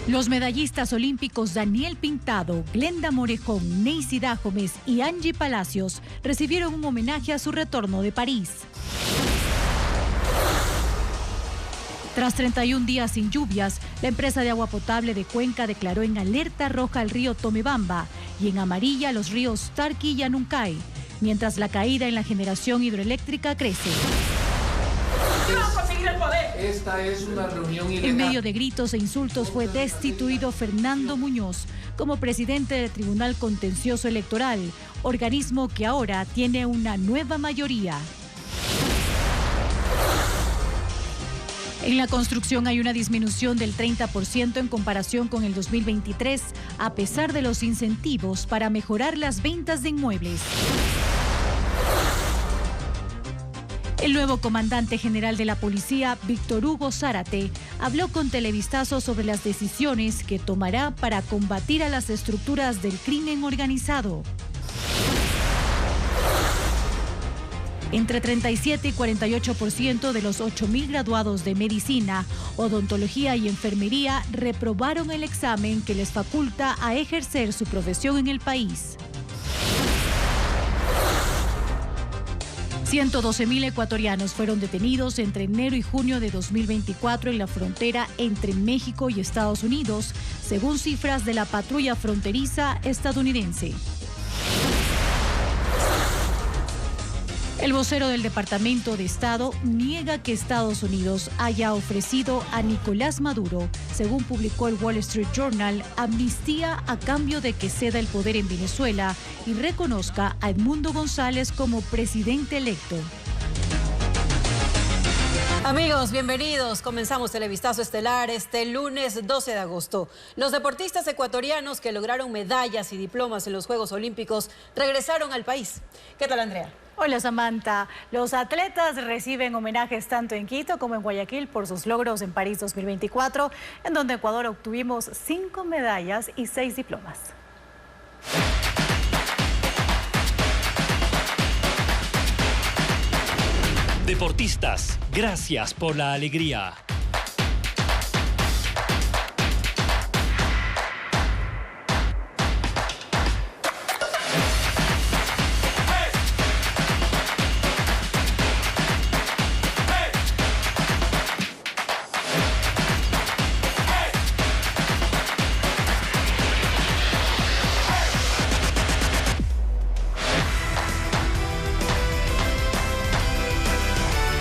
Los medallistas olímpicos Daniel Pintado, Glenda Morejón, Neisy Dájomes y Angie Palacios recibieron un homenaje a su retorno de París. Tras 31 días sin lluvias, la empresa de agua potable de Cuenca declaró en alerta roja el río Tomebamba y en amarilla los ríos Tarqui y Anuncay, mientras la caída en la generación hidroeléctrica crece. Esta es una reunión ilegal. En medio de gritos e insultos fue destituido Fernando Muñoz como presidente del Tribunal Contencioso Electoral, organismo que ahora tiene una nueva mayoría. En la construcción hay una disminución del 30% en comparación con el 2023, a pesar de los incentivos para mejorar las ventas de inmuebles. El nuevo comandante general de la policía, Víctor Hugo Zárate, habló con Televistazo sobre las decisiones que tomará para combatir a las estructuras del crimen organizado. Entre 37 y 48% de los 8.000 graduados de medicina, odontología y enfermería reprobaron el examen que les faculta a ejercer su profesión en el país. 112.000 ecuatorianos fueron detenidos entre enero y junio de 2024 en la frontera entre México y Estados Unidos, según cifras de la patrulla fronteriza estadounidense. El vocero del Departamento de Estado niega que Estados Unidos haya ofrecido a Nicolás Maduro, según publicó el Wall Street Journal, amnistía a cambio de que ceda el poder en Venezuela y reconozca a Edmundo González como presidente electo. Amigos, bienvenidos. Comenzamos Televistazo Estelar este lunes 12 de agosto. Los deportistas ecuatorianos que lograron medallas y diplomas en los Juegos Olímpicos regresaron al país. ¿Qué tal, Andrea? Hola, Samantha. Los atletas reciben homenajes tanto en Quito como en Guayaquil por sus logros en París 2024, en donde Ecuador obtuvimos 5 medallas y 6 diplomas. Deportistas, gracias por la alegría.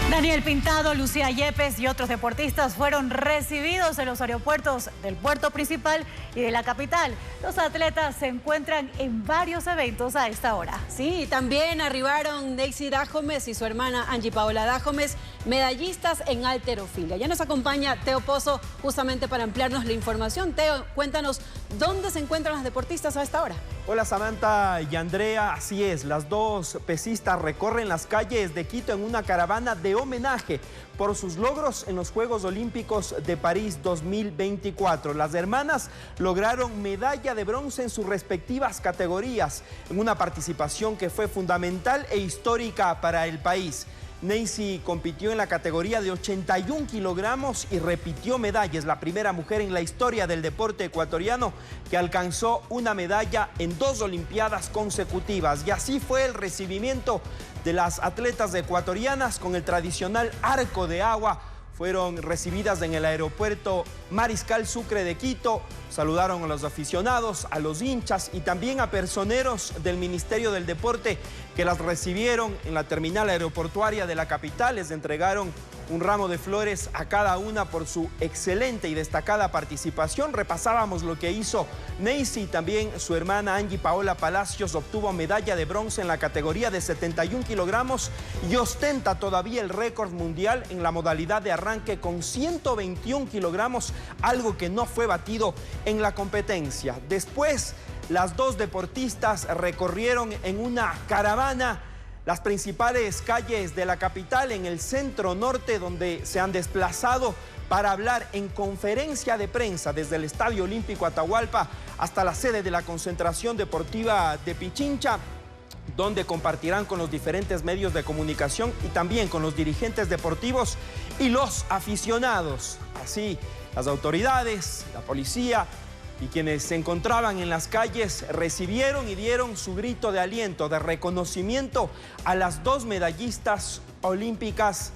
Daniel Pintado, Lucía Yepes y otros deportistas fueron recibidos en los aeropuertos del puerto principal y de la capital. Los atletas se encuentran en varios eventos a esta hora. Sí, también arribaron Neisy Dájomes y su hermana Angie Paola Dájomes, medallistas en halterofilia. Ya nos acompaña Teo Pozo justamente para ampliarnos la información. Teo, cuéntanos, ¿dónde se encuentran las deportistas a esta hora? Hola Samantha y Andrea, así es, las dos pesistas recorren las calles de Quito en una caravana de homenaje por sus logros en los Juegos Olímpicos de París 2024. Las hermanas lograron medalla de bronce en sus respectivas categorías, en una participación que fue fundamental e histórica para el país. Neisy compitió en la categoría de 81 kilogramos y repitió medalla. Es la primera mujer en la historia del deporte ecuatoriano que alcanzó una medalla en 2 Olimpiadas consecutivas. Y así fue el recibimiento de las atletas ecuatorianas con el tradicional arco de agua. Fueron recibidas en el aeropuerto Mariscal Sucre de Quito. Saludaron a los aficionados, a los hinchas y también a personeros del Ministerio del Deporte que las recibieron en la terminal aeroportuaria de la capital. Les entregaron un ramo de flores a cada una por su excelente y destacada participación. Repasábamos lo que hizo Neisy, también su hermana Angie Paola Palacios obtuvo medalla de bronce en la categoría de 71 kilogramos y ostenta todavía el récord mundial en la modalidad de arranque con 121 kilogramos, algo que no fue batido en la competencia. Después, las dos deportistas recorrieron en una caravana las principales calles de la capital en el centro norte, donde se han desplazado para hablar en conferencia de prensa desde el Estadio Olímpico Atahualpa hasta la sede de la concentración deportiva de Pichincha, donde compartirán con los diferentes medios de comunicación y también con los dirigentes deportivos y los aficionados. Así, las autoridades, la policía y quienes se encontraban en las calles recibieron y dieron su grito de aliento, de reconocimiento a las 2 medallistas olímpicas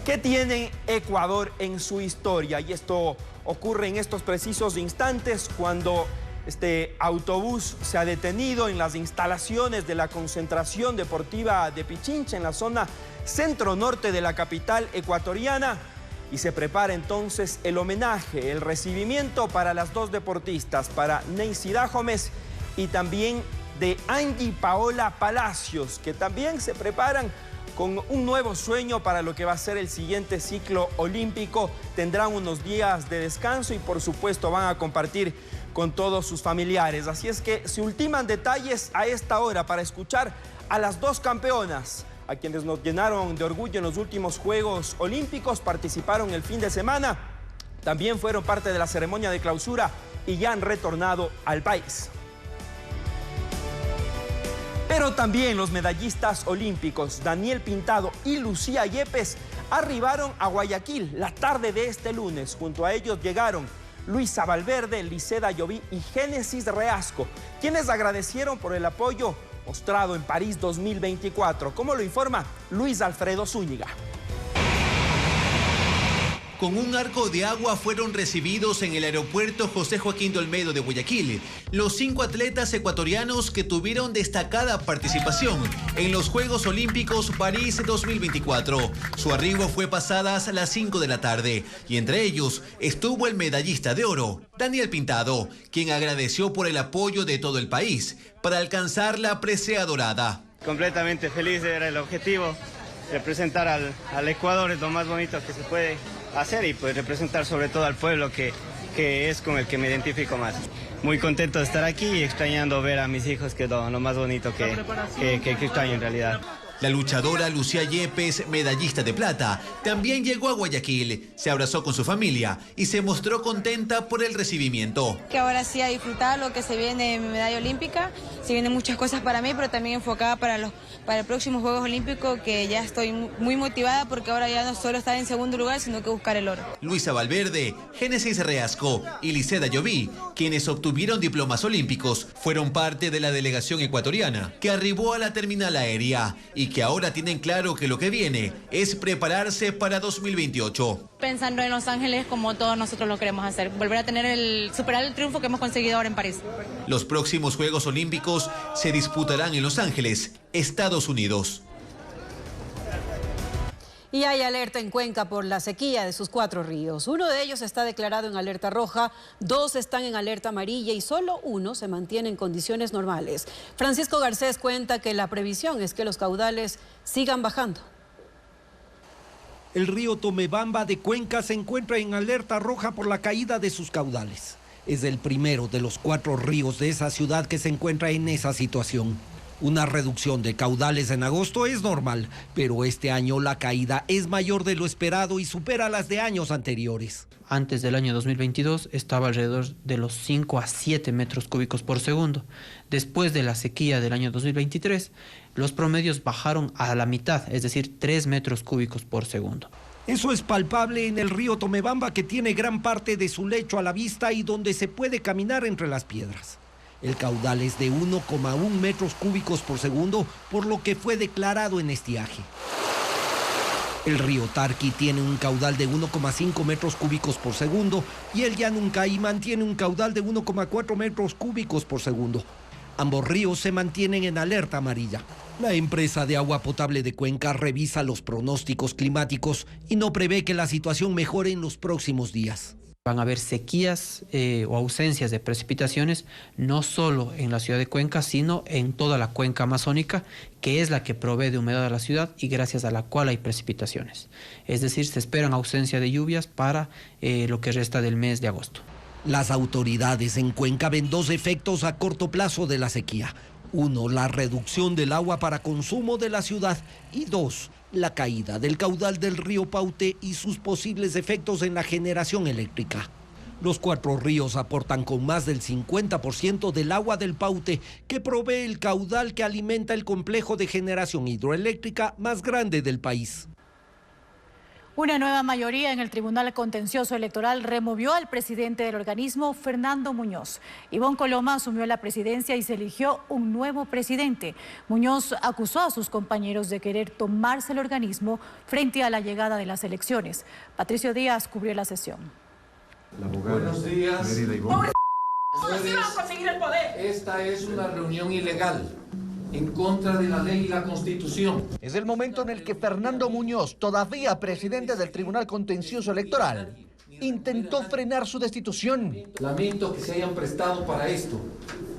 que tiene Ecuador en su historia. Y esto ocurre en estos precisos instantes cuando este autobús se ha detenido en las instalaciones de la concentración deportiva de Pichincha, en la zona centro-norte de la capital ecuatoriana, y se prepara entonces el homenaje, el recibimiento para las 2 deportistas, para Neisy Dajomes y también de Angie Paola Palacios, que también se preparan con un nuevo sueño para lo que va a ser el siguiente ciclo olímpico. Tendrán unos días de descanso y por supuesto van a compartir con todos sus familiares. Así es que se ultiman detalles a esta hora para escuchar a las 2 campeonas, a quienes nos llenaron de orgullo en los últimos Juegos Olímpicos, participaron el fin de semana, también fueron parte de la ceremonia de clausura y ya han retornado al país. Pero también los medallistas olímpicos Daniel Pintado y Lucía Yepes arribaron a Guayaquil la tarde de este lunes. Junto a ellos llegaron Luisa Valverde, Liseda Lloví y Génesis Reasco, quienes agradecieron por el apoyo mostrado en París 2024, como lo informa Luis Alfredo Zúñiga. Con un arco de agua fueron recibidos en el aeropuerto José Joaquín de Olmedo de Guayaquil los 5 atletas ecuatorianos que tuvieron destacada participación en los Juegos Olímpicos París 2024. Su arribo fue pasadas las 5 de la tarde y entre ellos estuvo el medallista de oro, Daniel Pintado, quien agradeció por el apoyo de todo el país para alcanzar la presea dorada. Completamente feliz, era el objetivo, representar al Ecuador es lo más bonito que se puede hacer y pues representar sobre todo al pueblo que es con el que me identifico más. Muy contento de estar aquí y extrañando ver a mis hijos, que es lo más bonito que extraño en realidad. La luchadora Lucía Yepes, medallista de plata, también llegó a Guayaquil, se abrazó con su familia y se mostró contenta por el recibimiento. Que ahora sí a disfrutar lo que se viene en mi medalla olímpica, se vienen muchas cosas para mí, pero también enfocada para el próximo Juegos Olímpicos, que ya estoy muy motivada porque ahora ya no solo estar en segundo lugar, sino que buscar el oro. Luisa Valverde, Génesis Reasco y Liseda Lloví, quienes obtuvieron diplomas olímpicos, fueron parte de la delegación ecuatoriana que arribó a la terminal aérea y que ahora tienen claro que lo que viene es prepararse para 2028. Pensando en Los Ángeles como todos nosotros lo queremos hacer, volver a superar el triunfo que hemos conseguido ahora en París. Los próximos Juegos Olímpicos se disputarán en Los Ángeles, Estados Unidos. Y hay alerta en Cuenca por la sequía de sus 4 ríos. Uno de ellos está declarado en alerta roja, 2 están en alerta amarilla y solo uno se mantiene en condiciones normales. Francisco Garcés cuenta que la previsión es que los caudales sigan bajando. El río Tomebamba de Cuenca se encuentra en alerta roja por la caída de sus caudales. Es el primero de los 4 ríos de esa ciudad que se encuentra en esa situación. Una reducción de caudales en agosto es normal, pero este año la caída es mayor de lo esperado y supera las de años anteriores. Antes del año 2022 estaba alrededor de los 5 a 7 metros cúbicos por segundo. Después de la sequía del año 2023, los promedios bajaron a la mitad, es decir, 3 metros cúbicos por segundo. Eso es palpable en el río Tomebamba, que tiene gran parte de su lecho a la vista y donde se puede caminar entre las piedras. El caudal es de 1,1 metros cúbicos por segundo, por lo que fue declarado en estiaje. El río Tarqui tiene un caudal de 1,5 metros cúbicos por segundo y el Yanuncaí mantiene un caudal de 1,4 metros cúbicos por segundo. Ambos ríos se mantienen en alerta amarilla. La empresa de agua potable de Cuenca revisa los pronósticos climáticos y no prevé que la situación mejore en los próximos días. Van a haber sequías o ausencias de precipitaciones, no solo en la ciudad de Cuenca, sino en toda la cuenca amazónica, que es la que provee de humedad a la ciudad y gracias a la cual hay precipitaciones. Es decir, se esperan ausencia de lluvias para lo que resta del mes de agosto. Las autoridades en Cuenca ven 2 efectos a corto plazo de la sequía. 1, la reducción del agua para consumo de la ciudad y 2, la caída del caudal del río Paute y sus posibles efectos en la generación eléctrica. Los 4 ríos aportan con más del 50% del agua del Paute, que provee el caudal que alimenta el complejo de generación hidroeléctrica más grande del país. Una nueva mayoría en el Tribunal Contencioso Electoral removió al presidente del organismo, Fernando Muñoz. Ivonne Coloma asumió la presidencia y se eligió un nuevo presidente. Muñoz acusó a sus compañeros de querer tomarse el organismo frente a la llegada de las elecciones. Patricio Díaz cubrió la sesión. Buenos días. ¡Pobres así van a conseguir el poder! Esta es una reunión ilegal, en contra de la ley y la Constitución. Es el momento en el que Fernando Muñoz, todavía presidente del Tribunal Contencioso Electoral, intentó frenar su destitución. Lamento que se hayan prestado para esto,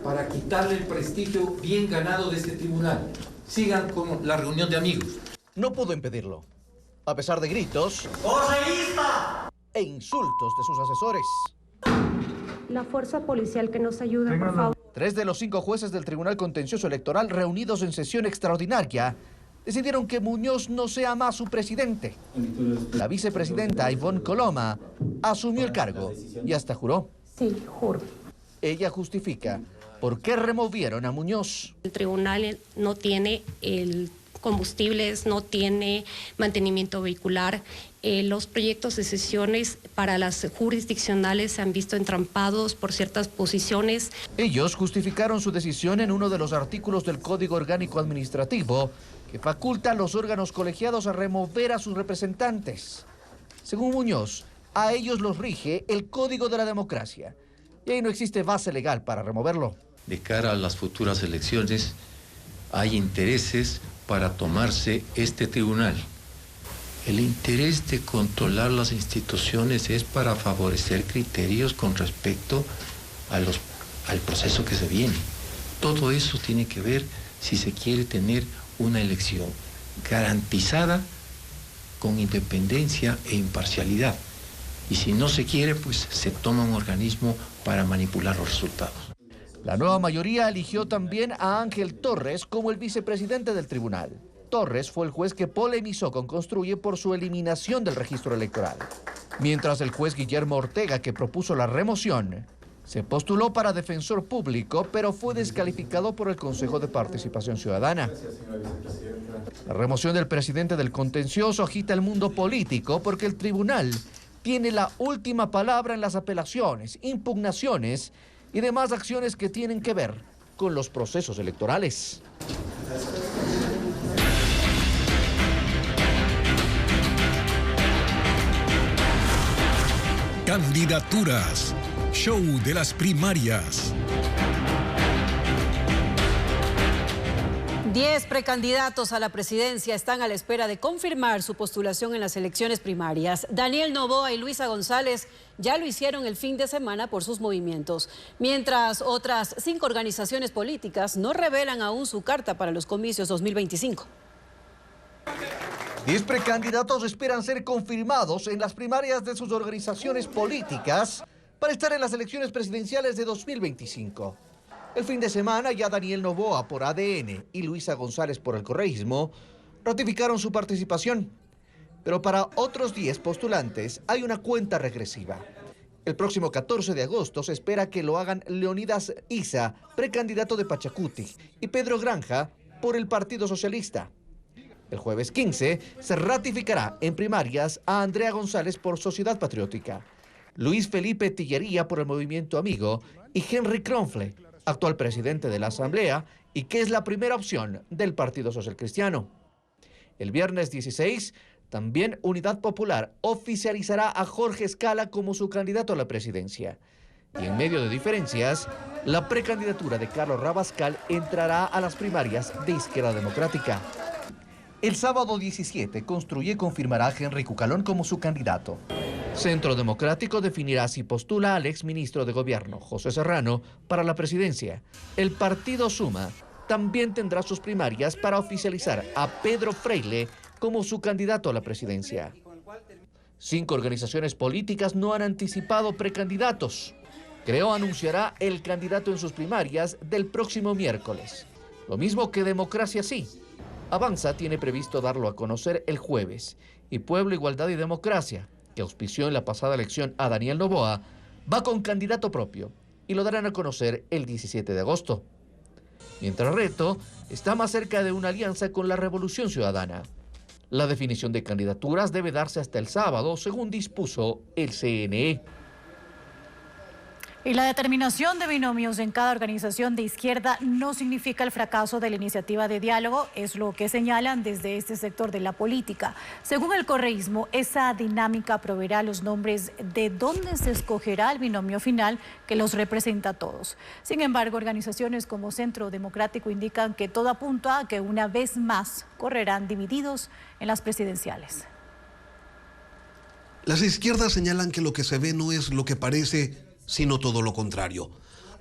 para quitarle el prestigio bien ganado de este tribunal. Sigan con la reunión de amigos. No pudo impedirlo, a pesar de gritos e insultos de sus asesores. La fuerza policial que nos ayude, por favor. 3 de los 5 jueces del Tribunal Contencioso Electoral, reunidos en sesión extraordinaria, decidieron que Muñoz no sea más su presidente. La vicepresidenta Ivonne Coloma asumió el cargo y hasta juró. Sí, juro. Ella justifica por qué removieron a Muñoz. El tribunal no tiene combustibles, no tiene mantenimiento vehicular. Los proyectos de sesiones para las jurisdiccionales se han visto entrampados por ciertas posiciones. Ellos justificaron su decisión en uno de los artículos del Código Orgánico Administrativo que faculta a los órganos colegiados a remover a sus representantes. Según Muñoz, a ellos los rige el Código de la Democracia y ahí no existe base legal para removerlo. De cara a las futuras elecciones, hay intereses para tomarse este tribunal. El interés de controlar las instituciones es para favorecer criterios con respecto al proceso que se viene. Todo eso tiene que ver si se quiere tener una elección garantizada con independencia e imparcialidad. Y si no se quiere, pues se toma un organismo para manipular los resultados. La nueva mayoría eligió también a Ángel Torres como el vicepresidente del tribunal. Torres fue el juez que polemizó con Construye por su eliminación del registro electoral. Mientras el juez Guillermo Ortega, que propuso la remoción, se postuló para defensor público, pero fue descalificado por el Consejo de Participación Ciudadana. La remoción del presidente del contencioso agita el mundo político porque el tribunal tiene la última palabra en las apelaciones, impugnaciones y demás acciones que tienen que ver con los procesos electorales. Candidaturas. Show de las primarias. 10 precandidatos a la presidencia están a la espera de confirmar su postulación en las elecciones primarias. Daniel Noboa y Luisa González ya lo hicieron el fin de semana por sus movimientos, mientras otras 5 organizaciones políticas no revelan aún su carta para los comicios 2025. 10 precandidatos esperan ser confirmados en las primarias de sus organizaciones políticas para estar en las elecciones presidenciales de 2025. El fin de semana ya Daniel Noboa por ADN y Luisa González por el correísmo ratificaron su participación. Pero para otros 10 postulantes hay una cuenta regresiva. El próximo 14 de agosto se espera que lo hagan Leonidas Isa, precandidato de Pachacuti, y Pedro Granja por el Partido Socialista. El jueves 15 se ratificará en primarias a Andrea González por Sociedad Patriótica, Luis Felipe Tillería por el Movimiento Amigo y Henry Kronfle, actual presidente de la Asamblea y que es la primera opción del Partido Social Cristiano. El viernes 16, también Unidad Popular oficializará a Jorge Escala como su candidato a la presidencia. Y en medio de diferencias, la precandidatura de Carlos Rabascal entrará a las primarias de Izquierda Democrática. El sábado 17, Construye confirmará a Henry Cucalón como su candidato. Centro Democrático definirá si postula al exministro de Gobierno, José Serrano, para la presidencia. El partido Suma también tendrá sus primarias para oficializar a Pedro Freile como su candidato a la presidencia. 5 organizaciones políticas no han anticipado precandidatos. Creo anunciará el candidato en sus primarias del próximo miércoles. Lo mismo que Democracia Sí. Avanza tiene previsto darlo a conocer el jueves y Pueblo, Igualdad y Democracia, que auspició en la pasada elección a Daniel Noboa, va con candidato propio y lo darán a conocer el 17 de agosto. Mientras Reto está más cerca de una alianza con la Revolución Ciudadana. La definición de candidaturas debe darse hasta el sábado, según dispuso el CNE. Y la determinación de binomios en cada organización de izquierda no significa el fracaso de la iniciativa de diálogo, es lo que señalan desde este sector de la política. Según el correísmo, esa dinámica proveerá los nombres de dónde se escogerá el binomio final que los representa a todos. Sin embargo, organizaciones como Centro Democrático indican que todo apunta a que una vez más correrán divididos en las presidenciales. Las izquierdas señalan que lo que se ve no es lo que parece, sino todo lo contrario.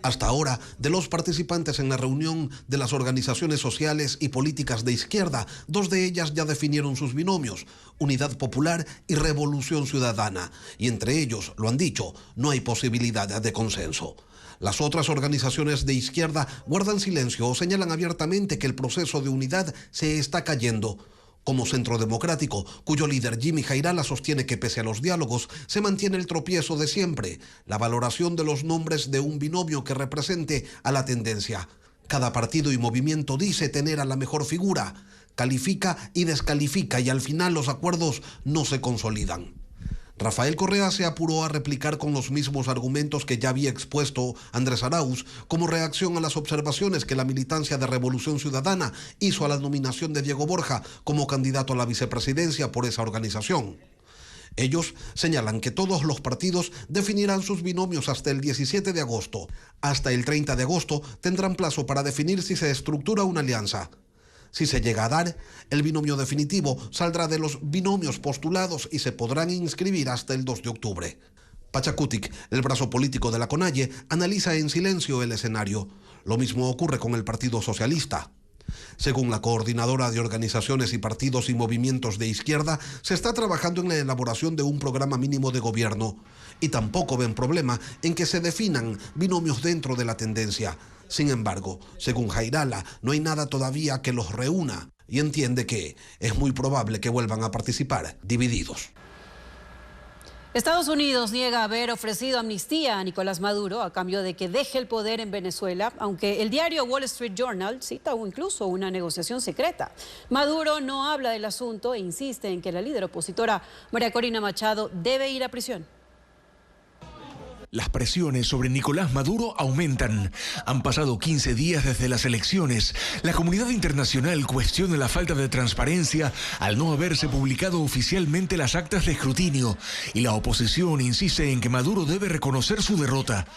Hasta ahora, de los participantes en la reunión de las organizaciones sociales y políticas de izquierda, 2 de ellas ya definieron sus binomios, Unidad Popular y Revolución Ciudadana, y entre ellos, lo han dicho, no hay posibilidad de consenso. Las otras organizaciones de izquierda guardan silencio o señalan abiertamente que el proceso de unidad se está cayendo. Como Centro Democrático, cuyo líder Jimmy Jairala sostiene que pese a los diálogos se mantiene el tropiezo de siempre, la valoración de los nombres de un binomio que represente a la tendencia. Cada partido y movimiento dice tener a la mejor figura, califica y descalifica y al final los acuerdos no se consolidan. Rafael Correa se apuró a replicar con los mismos argumentos que ya había expuesto Andrés Arauz como reacción a las observaciones que la militancia de Revolución Ciudadana hizo a la nominación de Diego Borja como candidato a la vicepresidencia por esa organización. Ellos señalan que todos los partidos definirán sus binomios hasta el 17 de agosto. Hasta el 30 de agosto tendrán plazo para definir si se estructura una alianza. Si se llega a dar, el binomio definitivo saldrá de los binomios postulados y se podrán inscribir hasta el 2 de octubre. Pachacutic, el brazo político de la CONAIE, analiza en silencio el escenario. Lo mismo ocurre con el Partido Socialista. Según la coordinadora de organizaciones y partidos y movimientos de izquierda, se está trabajando en la elaboración de un programa mínimo de gobierno. Y tampoco ven problema en que se definan binomios dentro de la tendencia. Sin embargo, según Jairala, no hay nada todavía que los reúna y entiende que es muy probable que vuelvan a participar divididos. Estados Unidos niega haber ofrecido amnistía a Nicolás Maduro a cambio de que deje el poder en Venezuela, aunque el diario Wall Street Journal cita incluso una negociación secreta. Maduro no habla del asunto e insiste en que la líder opositora María Corina Machado debe ir a prisión. Las presiones sobre Nicolás Maduro aumentan. Han pasado 15 días desde las elecciones. La comunidad internacional cuestiona la falta de transparencia al no haberse publicado oficialmente las actas de escrutinio. Y la oposición insiste en que Maduro debe reconocer su derrota.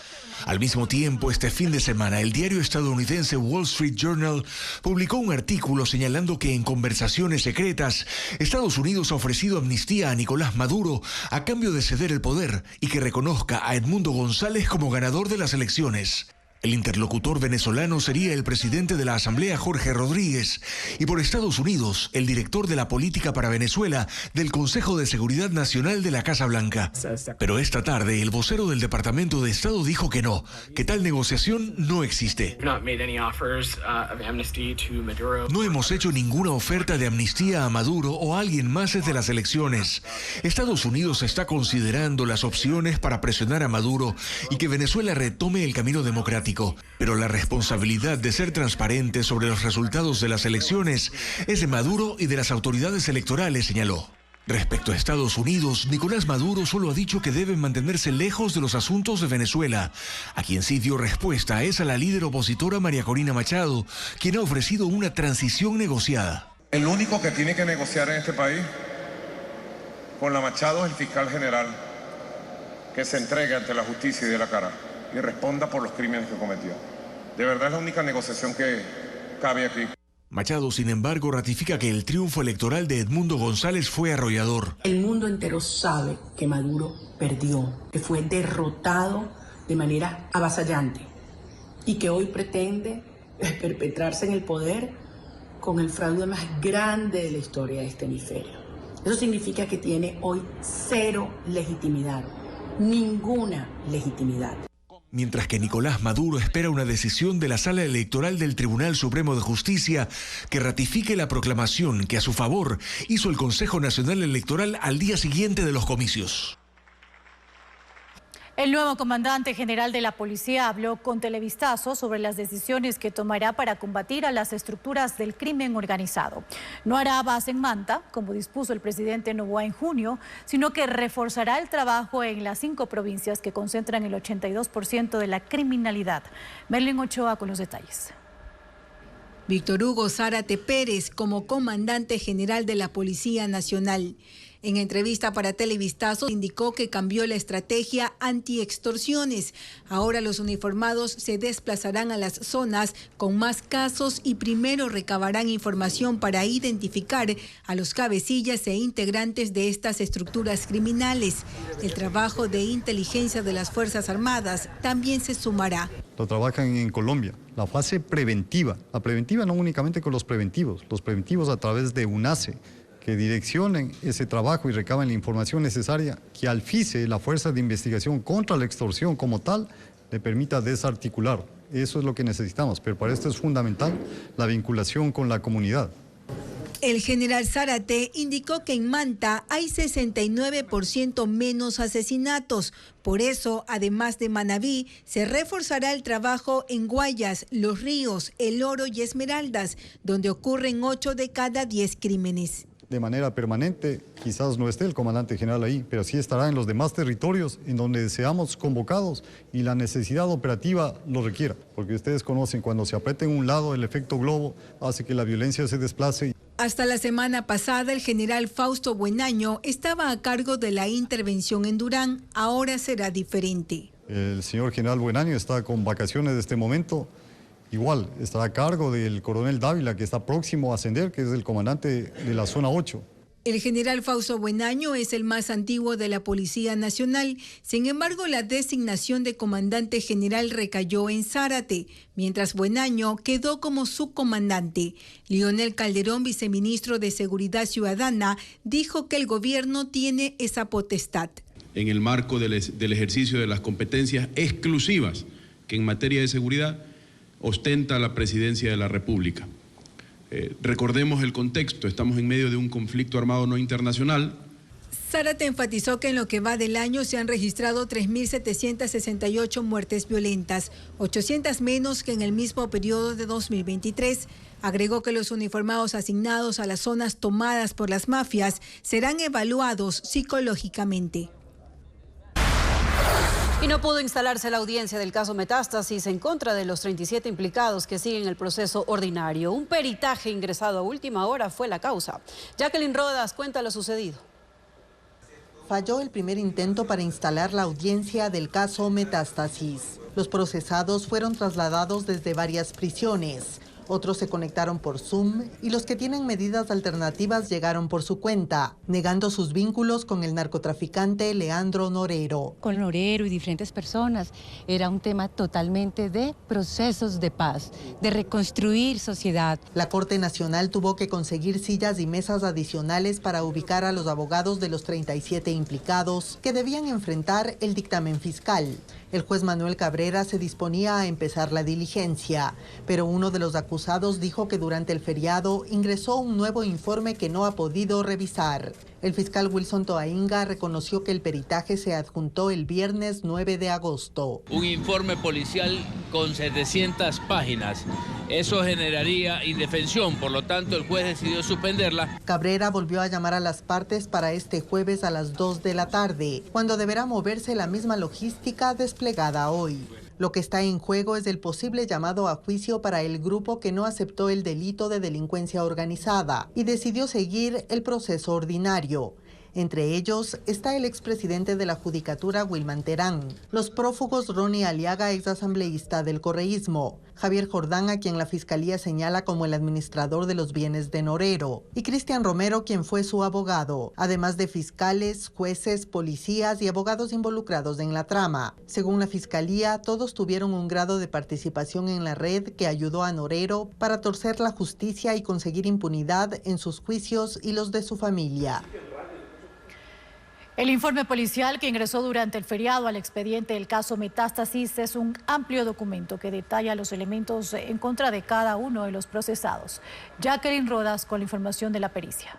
Al mismo tiempo, este fin de semana, el diario estadounidense Wall Street Journal publicó un artículo señalando que en conversaciones secretas, Estados Unidos ha ofrecido amnistía a Nicolás Maduro a cambio de ceder el poder y que reconozca a Edmundo González como ganador de las elecciones. El interlocutor venezolano sería el presidente de la Asamblea, Jorge Rodríguez, y por Estados Unidos, el director de la política para Venezuela del Consejo de Seguridad Nacional de la Casa Blanca. Pero esta tarde, el vocero del Departamento de Estado dijo que no, que tal negociación no existe. No hemos hecho ninguna oferta de amnistía a Maduro o a alguien más desde las elecciones. Estados Unidos está considerando las opciones para presionar a Maduro y que Venezuela retome el camino democrático. Pero la responsabilidad de ser transparente sobre los resultados de las elecciones es de Maduro y de las autoridades electorales, señaló. Respecto a Estados Unidos, Nicolás Maduro solo ha dicho que deben mantenerse lejos de los asuntos de Venezuela. A quien sí dio respuesta es a la líder opositora María Corina Machado, quien ha ofrecido una transición negociada. El único que tiene que negociar en este país con la Machado es el fiscal general, que se entregue ante la justicia y dé la cara y responda por los crímenes que cometió. De verdad es la única negociación que cabe aquí. Machado, sin embargo, ratifica que el triunfo electoral de Edmundo González fue arrollador. El mundo entero sabe que Maduro perdió, que fue derrotado de manera avasallante y que hoy pretende perpetrarse en el poder con el fraude más grande de la historia de este hemisferio. Eso significa que tiene hoy cero legitimidad, ninguna legitimidad. Mientras que Nicolás Maduro espera una decisión de la Sala Electoral del Tribunal Supremo de Justicia que ratifique la proclamación que a su favor hizo el Consejo Nacional Electoral al día siguiente de los comicios. El nuevo comandante general de la policía habló con Televistazo sobre las decisiones que tomará para combatir a las estructuras del crimen organizado. No hará base en Manta, como dispuso el presidente Noboa en junio, sino que reforzará el trabajo en las 5 provincias que concentran el 82% de la criminalidad. Merlin Ochoa con los detalles. Víctor Hugo Zárate Pérez como comandante general de la Policía Nacional. En entrevista para Televistazo indicó que cambió la estrategia anti-extorsiones. Ahora los uniformados se desplazarán a las zonas con más casos y primero recabarán información para identificar a los cabecillas e integrantes de estas estructuras criminales. El trabajo de inteligencia de las Fuerzas Armadas también se sumará. Lo trabajan en Colombia, la fase preventiva. La preventiva no únicamente con los preventivos a través de UNACE, que direccionen ese trabajo y recaben la información necesaria que al FICE, la Fuerza de Investigación contra la Extorsión como tal, le permita desarticular. Eso es lo que necesitamos, pero para esto es fundamental la vinculación con la comunidad. El general Zárate indicó que en Manta hay 69% menos asesinatos. Por eso, además de Manabí, se reforzará el trabajo en Guayas, Los Ríos, El Oro y Esmeraldas, donde ocurren 8 de cada 10 crímenes. De manera permanente, quizás no esté el comandante general ahí, pero sí estará en los demás territorios en donde seamos convocados y la necesidad operativa lo requiera. Porque ustedes conocen, cuando se aprieta en un lado, el efecto globo hace que la violencia se desplace. Hasta la semana pasada, el general Fausto Buenaño estaba a cargo de la intervención en Durán. Ahora será diferente. El señor general Buenaño está con vacaciones de este momento. Igual, estará a cargo del coronel Dávila, que está próximo a ascender, que es el comandante de la zona 8. El general Fausto Buenaño es el más antiguo de la Policía Nacional. Sin embargo, la designación de comandante general recayó en Zárate, mientras Buenaño quedó como subcomandante. Leonel Calderón, viceministro de Seguridad Ciudadana, dijo que el gobierno tiene esa potestad. En el marco del ejercicio de las competencias exclusivas que en materia de seguridad ostenta la presidencia de la República. Recordemos el contexto, estamos en medio de un conflicto armado no internacional. Zárate enfatizó que en lo que va del año se han registrado 3.768 muertes violentas, 800 menos que en el mismo periodo de 2023. Agregó que los uniformados asignados a las zonas tomadas por las mafias serán evaluados psicológicamente. Y no pudo instalarse la audiencia del caso Metástasis en contra de los 37 implicados que siguen el proceso ordinario. Un peritaje ingresado a última hora fue la causa. Jacqueline Rodas cuenta lo sucedido. Falló el primer intento para instalar la audiencia del caso Metástasis. Los procesados fueron trasladados desde varias prisiones. Otros se conectaron por Zoom y los que tienen medidas alternativas llegaron por su cuenta, negando sus vínculos con el narcotraficante Leandro Norero. Con Norero y diferentes personas era un tema totalmente de procesos de paz, de reconstruir sociedad. La Corte Nacional tuvo que conseguir sillas y mesas adicionales para ubicar a los abogados de los 37 implicados que debían enfrentar el dictamen fiscal. El juez Manuel Cabrera se disponía a empezar la diligencia, pero uno de los acusados dijo que durante el feriado ingresó un nuevo informe que no ha podido revisar. El fiscal Wilson Toainga reconoció que el peritaje se adjuntó el viernes 9 de agosto. Un informe policial con 700 páginas. Eso generaría indefensión, por lo tanto el juez decidió suspenderla. Cabrera volvió a llamar a las partes para este jueves a las 2 de la tarde, cuando deberá moverse la misma logística desplegada hoy. Lo que está en juego es el posible llamado a juicio para el grupo que no aceptó el delito de delincuencia organizada y decidió seguir el proceso ordinario. Entre ellos está el expresidente de la Judicatura, Wilman Terán, los prófugos Ronnie Aliaga, exasambleísta del correísmo, Javier Jordán, a quien la Fiscalía señala como el administrador de los bienes de Norero, y Cristian Romero, quien fue su abogado, además de fiscales, jueces, policías y abogados involucrados en la trama. Según la Fiscalía, todos tuvieron un grado de participación en la red que ayudó a Norero para torcer la justicia y conseguir impunidad en sus juicios y los de su familia. El informe policial que ingresó durante el feriado al expediente del caso Metástasis es un amplio documento que detalla los elementos en contra de cada uno de los procesados. Jacqueline Rodas con la información de la pericia.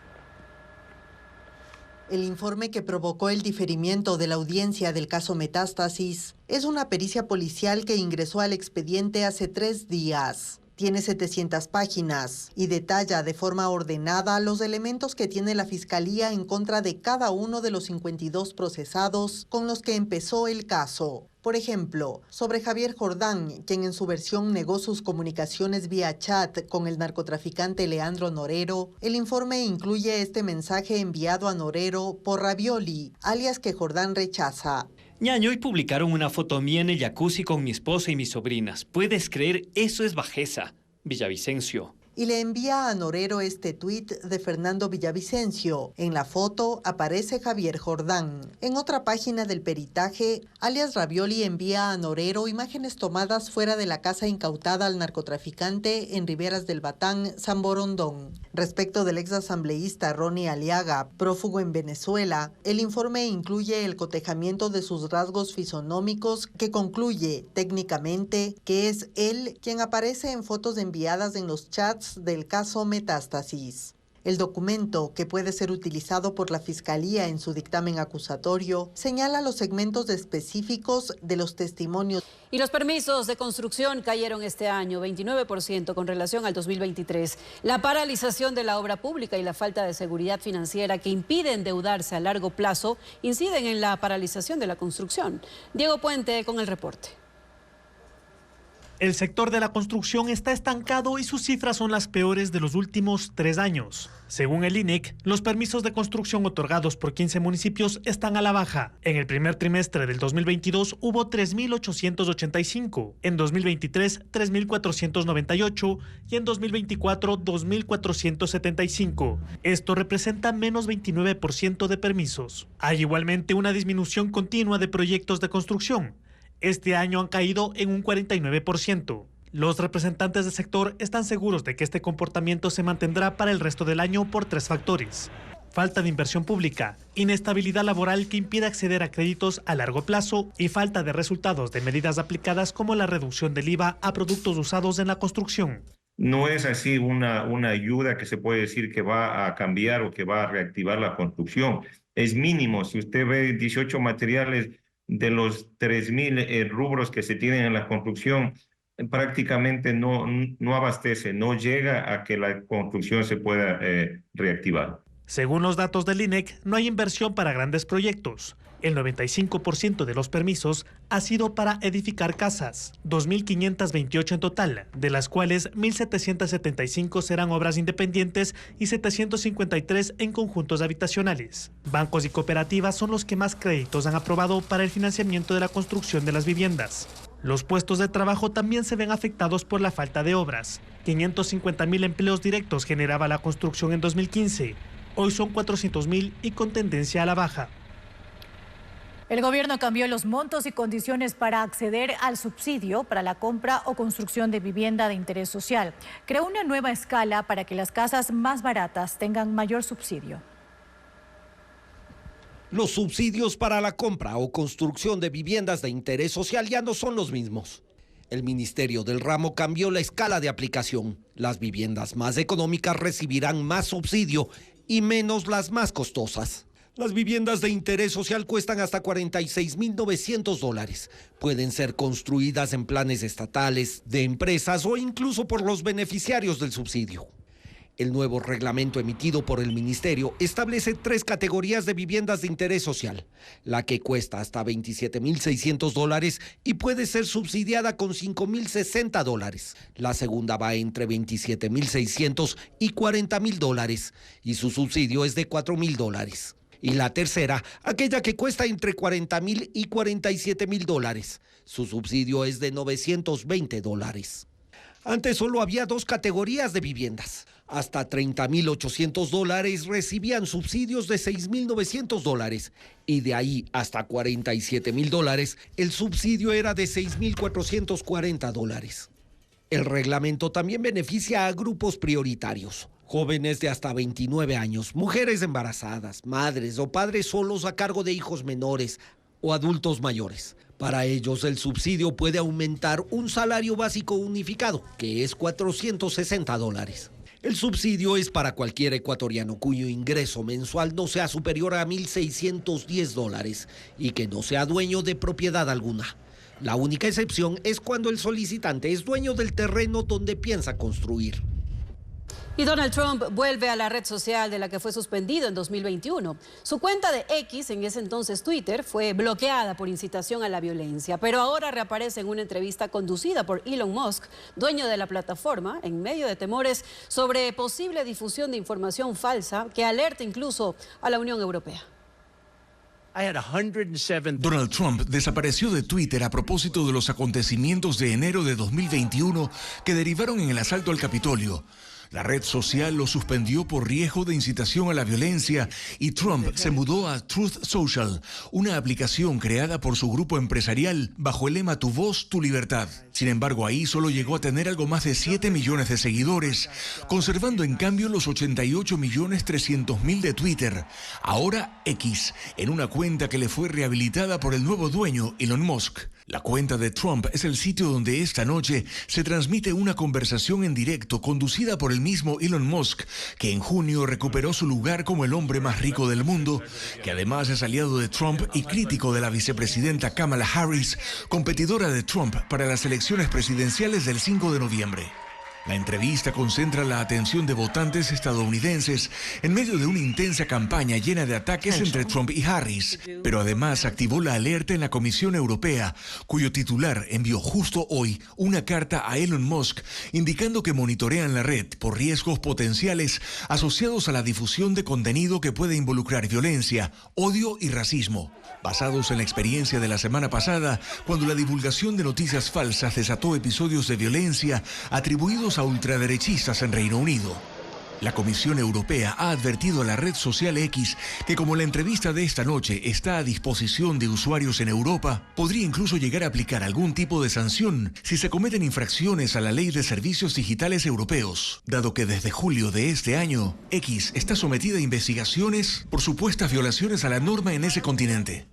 El informe que provocó el diferimiento de la audiencia del caso Metástasis es una pericia policial que ingresó al expediente hace 3 días. Tiene 700 páginas y detalla de forma ordenada los elementos que tiene la Fiscalía en contra de cada uno de los 52 procesados con los que empezó el caso. Por ejemplo, sobre Javier Jordán, quien en su versión negó sus comunicaciones vía chat con el narcotraficante Leandro Norero, el informe incluye este mensaje enviado a Norero por Ravioli, alias que Jordán rechaza. Ñaño, y publicaron una foto mía en el jacuzzi con mi esposa y mis sobrinas. ¿Puedes creer? Eso es bajeza. Villavicencio. Y le envía a Norero este tuit de Fernando Villavicencio. En la foto aparece Javier Jordán. En otra página del peritaje, alias Ravioli envía a Norero imágenes tomadas fuera de la casa incautada al narcotraficante en Riberas del Batán, San Borondón. Respecto del exasambleísta Ronnie Aliaga, prófugo en Venezuela, el informe incluye el cotejamiento de sus rasgos fisonómicos que concluye, técnicamente, que es él quien aparece en fotos enviadas en los chats del caso Metástasis. El documento, que puede ser utilizado por la Fiscalía en su dictamen acusatorio, señala los segmentos específicos de los testimonios. Y los permisos de construcción cayeron este año 29% con relación al 2023. La paralización de la obra pública y la falta de seguridad financiera que impide endeudarse a largo plazo inciden en la paralización de la construcción. Diego Puente con el reporte. El sector de la construcción está estancado y sus cifras son las peores de los últimos 3 años. Según el INEC, los permisos de construcción otorgados por 15 municipios están a la baja. En el primer trimestre del 2022 hubo 3.885, en 2023 3.498 y en 2024 2.475. Esto representa menos 29% de permisos. Hay igualmente una disminución continua de proyectos de construcción. Este año han caído en un 49%. Los representantes del sector están seguros de que este comportamiento se mantendrá para el resto del año por 3 factores. Falta de inversión pública, inestabilidad laboral que impide acceder a créditos a largo plazo y falta de resultados de medidas aplicadas como la reducción del IVA a productos usados en la construcción. No es así una ayuda que se puede decir que va a cambiar o que va a reactivar la construcción. Es mínimo. Si usted ve 18 materiales de los 3.000 rubros que se tienen en la construcción, prácticamente no abastece, no llega a que la construcción se pueda reactivar. Según los datos del INEC, no hay inversión para grandes proyectos. El 95% de los permisos ha sido para edificar casas, 2.528 en total, de las cuales 1.775 serán obras independientes y 753 en conjuntos habitacionales. Bancos y cooperativas son los que más créditos han aprobado para el financiamiento de la construcción de las viviendas. Los puestos de trabajo también se ven afectados por la falta de obras. 550.000 empleos directos generaba la construcción en 2015. Hoy son 400.000 y con tendencia a la baja. El gobierno cambió los montos y condiciones para acceder al subsidio para la compra o construcción de vivienda de interés social. Creó una nueva escala para que las casas más baratas tengan mayor subsidio. Los subsidios para la compra o construcción de viviendas de interés social ya no son los mismos. El Ministerio del Ramo cambió la escala de aplicación. Las viviendas más económicas recibirán más subsidio y menos las más costosas. Las viviendas de interés social cuestan hasta $46.900. Pueden ser construidas en planes estatales, de empresas o incluso por los beneficiarios del subsidio. El nuevo reglamento emitido por el Ministerio establece 3 categorías de viviendas de interés social. La que cuesta hasta $27.600 y puede ser subsidiada con $5.060. La segunda va entre $27.600 y $40.000 y su subsidio es de $4.000. Y la tercera, aquella que cuesta entre $40.000 y $47.000. Su subsidio es de $920. Antes solo había 2 categorías de viviendas. Hasta $30.800 recibían subsidios de $6.900 y de ahí hasta $47.000 el subsidio era de $6.440. El reglamento también beneficia a grupos prioritarios. Jóvenes de hasta 29 años, mujeres embarazadas, madres o padres solos a cargo de hijos menores o adultos mayores. Para ellos el subsidio puede aumentar un salario básico unificado, que es $460. El subsidio es para cualquier ecuatoriano cuyo ingreso mensual no sea superior a $1,610 y que no sea dueño de propiedad alguna. La única excepción es cuando el solicitante es dueño del terreno donde piensa construir. Y Donald Trump vuelve a la red social de la que fue suspendido en 2021. Su cuenta de X, en ese entonces Twitter, fue bloqueada por incitación a la violencia, pero ahora reaparece en una entrevista conducida por Elon Musk, dueño de la plataforma, en medio de temores sobre posible difusión de información falsa que alerta incluso a la Unión Europea. Donald Trump desapareció de Twitter a propósito de los acontecimientos de enero de 2021 que derivaron en el asalto al Capitolio. La red social lo suspendió por riesgo de incitación a la violencia y Trump se mudó a Truth Social, una aplicación creada por su grupo empresarial bajo el lema Tu voz, tu libertad. Sin embargo, ahí solo llegó a tener algo más de 7 millones de seguidores, conservando en cambio los 88.300.000 de Twitter. Ahora X, en una cuenta que le fue rehabilitada por el nuevo dueño, Elon Musk. La cuenta de Trump es el sitio donde esta noche se transmite una conversación en directo conducida por el mismo Elon Musk, que en junio recuperó su lugar como el hombre más rico del mundo, que además es aliado de Trump y crítico de la vicepresidenta Kamala Harris, competidora de Trump para las elecciones presidenciales del 5 de noviembre. La entrevista concentra la atención de votantes estadounidenses en medio de una intensa campaña llena de ataques entre Trump y Harris, pero además activó la alerta en la Comisión Europea, cuyo titular envió justo hoy una carta a Elon Musk indicando que monitorean la red por riesgos potenciales asociados a la difusión de contenido que puede involucrar violencia, odio y racismo, basados en la experiencia de la semana pasada, cuando la divulgación de noticias falsas desató episodios de violencia atribuidos a ultraderechistas en Reino Unido. La Comisión Europea ha advertido a la red social X que, como la entrevista de esta noche está a disposición de usuarios en Europa, podría incluso llegar a aplicar algún tipo de sanción si se cometen infracciones a la Ley de Servicios Digitales Europeos, dado que desde julio de este año, X está sometida a investigaciones por supuestas violaciones a la norma en ese continente.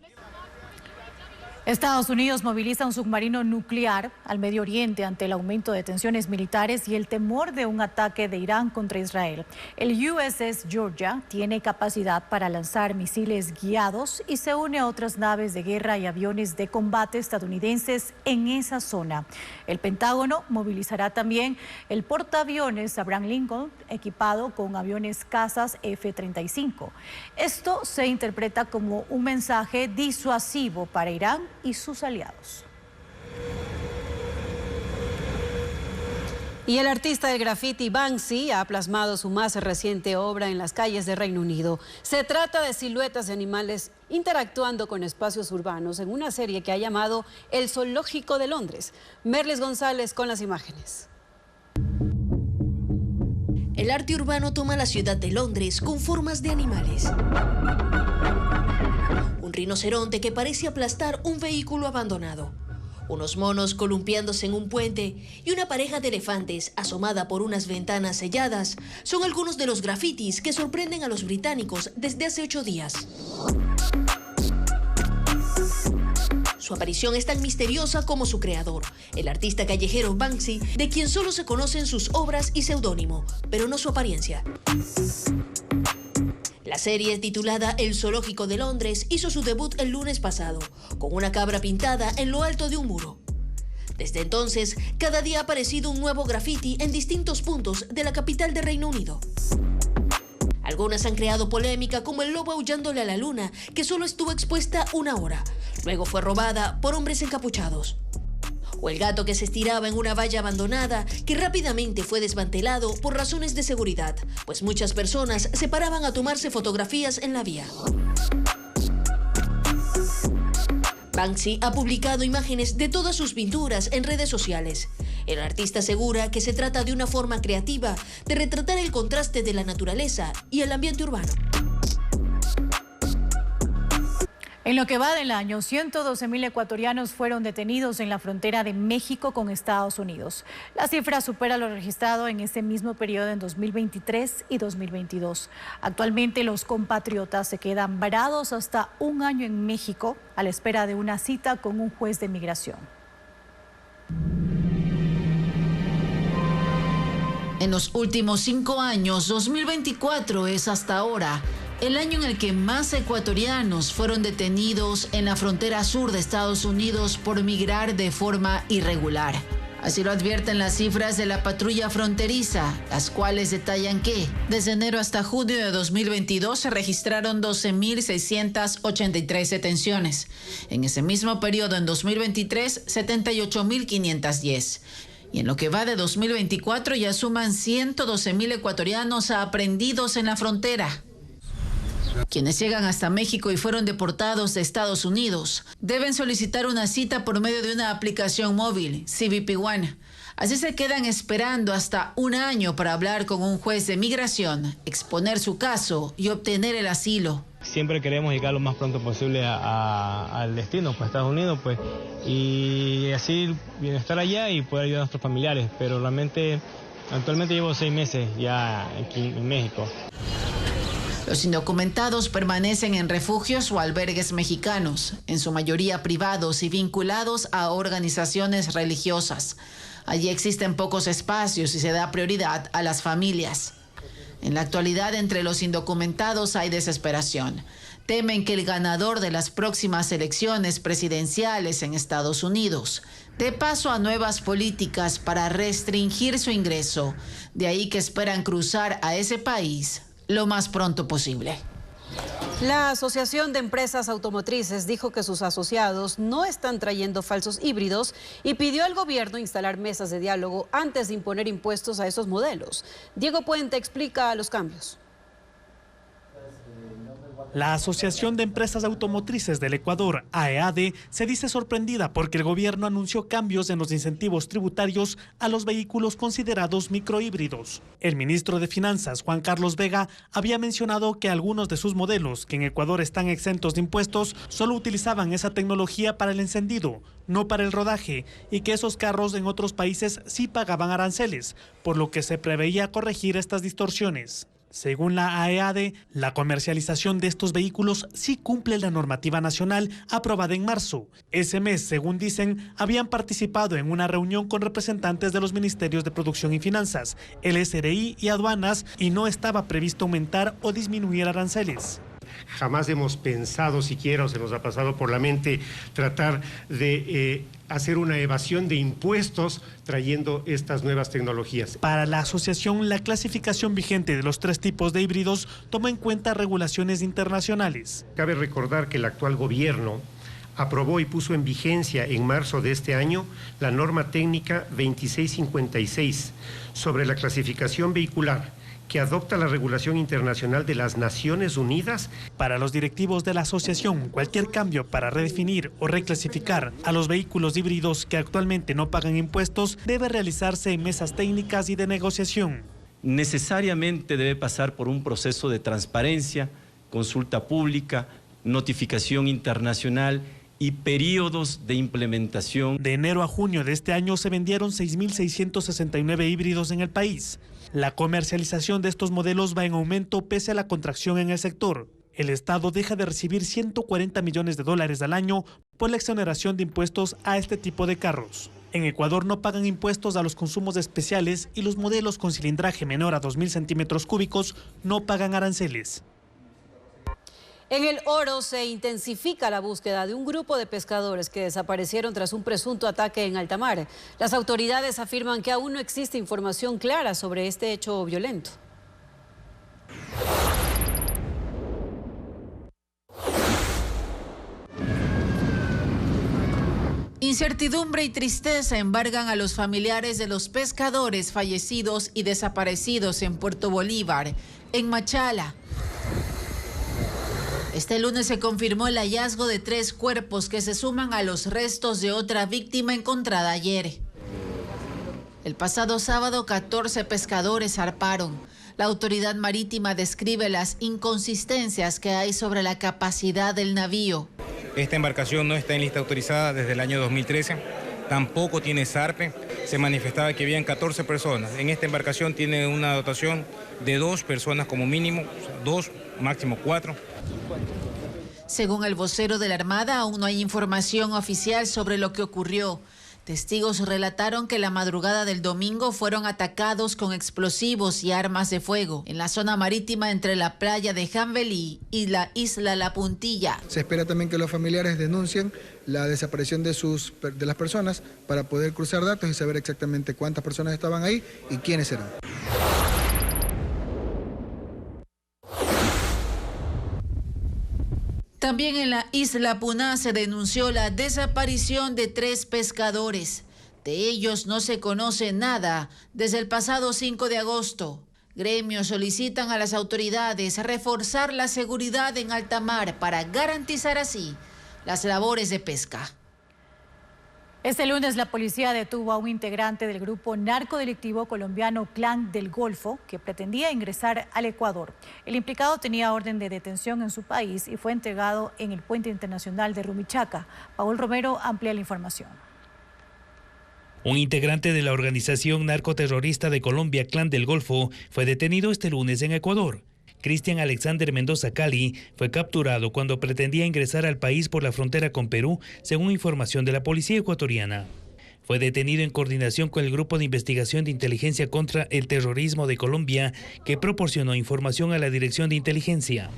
Estados Unidos moviliza un submarino nuclear al Medio Oriente ante el aumento de tensiones militares y el temor de un ataque de Irán contra Israel. El USS Georgia tiene capacidad para lanzar misiles guiados y se une a otras naves de guerra y aviones de combate estadounidenses en esa zona. El Pentágono movilizará también el portaaviones Abraham Lincoln, equipado con aviones cazas F-35. Esto se interpreta como un mensaje disuasivo para Irán y sus aliados. Y el artista del graffiti Banksy ha plasmado su más reciente obra en las calles de Reino Unido. Se trata de siluetas de animales interactuando con espacios urbanos en una serie que ha llamado El Zoológico de Londres. Merlis González con las imágenes. El arte urbano toma la ciudad de Londres con formas de animales. Un rinoceronte que parece aplastar un vehículo abandonado. Unos monos columpiándose en un puente y una pareja de elefantes asomada por unas ventanas selladas son algunos de los grafitis que sorprenden a los británicos desde hace 8 días. Su aparición es tan misteriosa como su creador, el artista callejero Banksy, de quien solo se conocen sus obras y seudónimo, pero no su apariencia. La serie, titulada El Zoológico de Londres, hizo su debut el lunes pasado, con una cabra pintada en lo alto de un muro. Desde entonces, cada día ha aparecido un nuevo graffiti en distintos puntos de la capital de Reino Unido. Algunas han creado polémica, como el lobo aullándole a la luna, que solo estuvo expuesta 1 hora. Luego fue robada por hombres encapuchados. O el gato que se estiraba en una valla abandonada, que rápidamente fue desmantelado por razones de seguridad, pues muchas personas se paraban a tomarse fotografías en la vía. Banksy ha publicado imágenes de todas sus pinturas en redes sociales. El artista asegura que se trata de una forma creativa de retratar el contraste de la naturaleza y el ambiente urbano. En lo que va del año, 112.000 ecuatorianos fueron detenidos en la frontera de México con Estados Unidos. La cifra supera lo registrado en ese mismo periodo en 2023 y 2022. Actualmente los compatriotas se quedan varados hasta 1 año en México a la espera de una cita con un juez de migración. En los últimos 5 años, 2024 es hasta ahora el año en el que más ecuatorianos fueron detenidos en la frontera sur de Estados Unidos por migrar de forma irregular. Así lo advierten las cifras de la patrulla fronteriza, las cuales detallan que desde enero hasta junio de 2022 se registraron 12.683 detenciones. En ese mismo periodo, en 2023, 78.510. Y en lo que va de 2024 ya suman 112.000 ecuatorianos aprehendidos en la frontera. Quienes llegan hasta México y fueron deportados de Estados Unidos deben solicitar una cita por medio de una aplicación móvil, CBP One. Así se quedan esperando hasta 1 año para hablar con un juez de migración, exponer su caso y obtener el asilo. Siempre queremos llegar lo más pronto posible al destino, pues Estados Unidos, pues, y así bienestar allá y poder ayudar a nuestros familiares. Pero realmente, actualmente llevo 6 meses ya aquí en México. Los indocumentados permanecen en refugios o albergues mexicanos, en su mayoría privados y vinculados a organizaciones religiosas. Allí existen pocos espacios y se da prioridad a las familias. En la actualidad, entre los indocumentados hay desesperación. Temen que el ganador de las próximas elecciones presidenciales en Estados Unidos dé paso a nuevas políticas para restringir su ingreso. De ahí que esperan cruzar a ese país lo más pronto posible. La Asociación de Empresas Automotrices dijo que sus asociados no están trayendo falsos híbridos y pidió al gobierno instalar mesas de diálogo antes de imponer impuestos a esos modelos. Diego Puente explica los cambios. La Asociación de Empresas Automotrices del Ecuador, AEADE, se dice sorprendida porque el gobierno anunció cambios en los incentivos tributarios a los vehículos considerados microhíbridos. El ministro de Finanzas, Juan Carlos Vega, había mencionado que algunos de sus modelos, que en Ecuador están exentos de impuestos, solo utilizaban esa tecnología para el encendido, no para el rodaje, y que esos carros en otros países sí pagaban aranceles, por lo que se preveía corregir estas distorsiones. Según la AEADE, la comercialización de estos vehículos sí cumple la normativa nacional aprobada en marzo. Ese mes, según dicen, habían participado en una reunión con representantes de los ministerios de Producción y Finanzas, el SRI y Aduanas, y no estaba previsto aumentar o disminuir aranceles. Jamás hemos pensado siquiera, o se nos ha pasado por la mente, tratar de hacer una evasión de impuestos trayendo estas nuevas tecnologías. Para la asociación, la clasificación vigente de los 3 tipos de híbridos toma en cuenta regulaciones internacionales. Cabe recordar que el actual gobierno aprobó y puso en vigencia en marzo de este año la norma técnica 2656 sobre la clasificación vehicular, que adopta la regulación internacional de las Naciones Unidas. Para los directivos de la asociación, cualquier cambio para redefinir o reclasificar a los vehículos híbridos que actualmente no pagan impuestos debe realizarse en mesas técnicas y de negociación. Necesariamente debe pasar por un proceso de transparencia, consulta pública, notificación internacional y periodos de implementación. De enero a junio de este año se vendieron 6.669 híbridos en el país. La comercialización de estos modelos va en aumento pese a la contracción en el sector. El Estado deja de recibir $140 millones al año por la exoneración de impuestos a este tipo de carros. En Ecuador no pagan impuestos a los consumos especiales y los modelos con cilindraje menor a 2.000 centímetros cúbicos no pagan aranceles. En el Oro se intensifica la búsqueda de un grupo de pescadores que desaparecieron tras un presunto ataque en alta mar. Las autoridades afirman que aún no existe información clara sobre este hecho violento. Incertidumbre y tristeza embargan a los familiares de los pescadores fallecidos y desaparecidos en Puerto Bolívar, en Machala. Este lunes se confirmó el hallazgo de 3 cuerpos que se suman a los restos de otra víctima encontrada ayer. El pasado sábado, 14 pescadores zarparon. La autoridad marítima describe las inconsistencias que hay sobre la capacidad del navío. Esta embarcación no está en lista autorizada desde el año 2013, tampoco tiene zarpe. Se manifestaba que habían 14 personas. En esta embarcación tiene una dotación de 2 personas como mínimo, 2, máximo 4. Según el vocero de la Armada, aún no hay información oficial sobre lo que ocurrió. Testigos relataron que la madrugada del domingo fueron atacados con explosivos y armas de fuego en la zona marítima entre la playa de Jambelí y la isla La Puntilla. Se espera también que los familiares denuncien la desaparición de las personas para poder cruzar datos y saber exactamente cuántas personas estaban ahí y quiénes eran. También en la isla Puná se denunció la desaparición de 3 pescadores. De ellos no se conoce nada desde el pasado 5 de agosto. Gremios solicitan a las autoridades reforzar la seguridad en alta mar para garantizar así las labores de pesca. Este lunes la policía detuvo a un integrante del grupo narcodelictivo colombiano Clan del Golfo que pretendía ingresar al Ecuador. El implicado tenía orden de detención en su país y fue entregado en el puente internacional de Rumichaca. Paul Romero amplía la información. Un integrante de la organización narcoterrorista de Colombia, Clan del Golfo, fue detenido este lunes en Ecuador. Cristian Alexander Mendoza Cali fue capturado cuando pretendía ingresar al país por la frontera con Perú, según información de la policía ecuatoriana. Fue detenido en coordinación con el Grupo de Investigación de Inteligencia contra el Terrorismo de Colombia, que proporcionó información a la Dirección de Inteligencia.